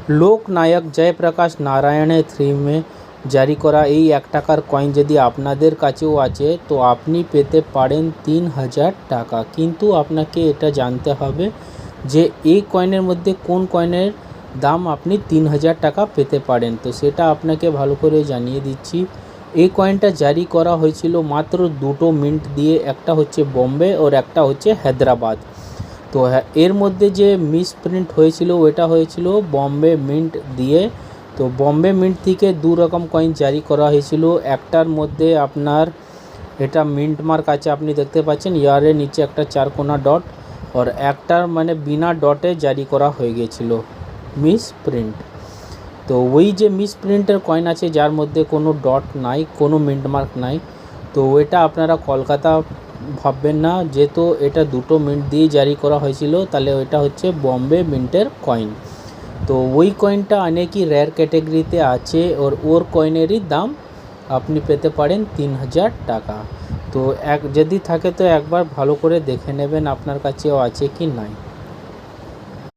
লোকনায়ক জয়প্রকাশ নারায়ণের থিমে জারি করা এই 1 টাকার কয়েন যদি আপনাদের কাছেও আছে তো আপনি পেতে পারেন 3000 টাকা। কিন্তু আপনাকে এটা জানতে হবে যে এই কয়েনের মধ্যে কোন কয়েনের দাম আপনি 3000 টাকা পেতে পারেন। তো সেটা আপনাকে ভালো করে জানিয়ে দিচ্ছি। এই কয়েনটা জারি করা হয়েছিল মাত্র দুটো মিন্ট দিয়ে, একটা হচ্ছে বম্বে আর একটা হচ্ছে হায়দ্রাবাদ। তো হ্যাঁ, এর মধ্যে যে মিসপ্রিন্ট হয়েছিল ওটা হয়েছিল বম্বে মিন্ট দিয়ে। তো বম্বে মিন্ট থেকে দু রকম কয়েন জারি করা হয়েছিল। একটার মধ্যে আপনার এটা মিন্ট মার্ক আছে, আপনি দেখতে পাচ্ছেন ইয়ারের নিচে একটা 4 কোনা ডট, আর একটার মানে বিনা ডটে জারি করা হয়ে গিয়েছিল মিসপ্রিন্ট। তো ওই যে মিসপ্রিন্টের কয়েন আছে যার মধ্যে কোনো ডট নাই, কোনো মিন্ট মার্ক নাই, তো ওইটা আপনারা কলকাতা ভাববেন না, যেহেতু এটা দুটো মিন্ট দিয়ে জারি করা হয়েছিল তাহলে ওইটা হচ্ছে বম্বে মিন্টের কয়েন। তো ওই কয়েনটা অনেকই রেয়ার ক্যাটাগরিতে আছে, ওর কয়েনেরই দাম আপনি পেতে পারেন 3000 টাকা। তো যদি থাকে তো একবার ভালো করে দেখে নেবেন আপনার কাছেও আছে কি নাই।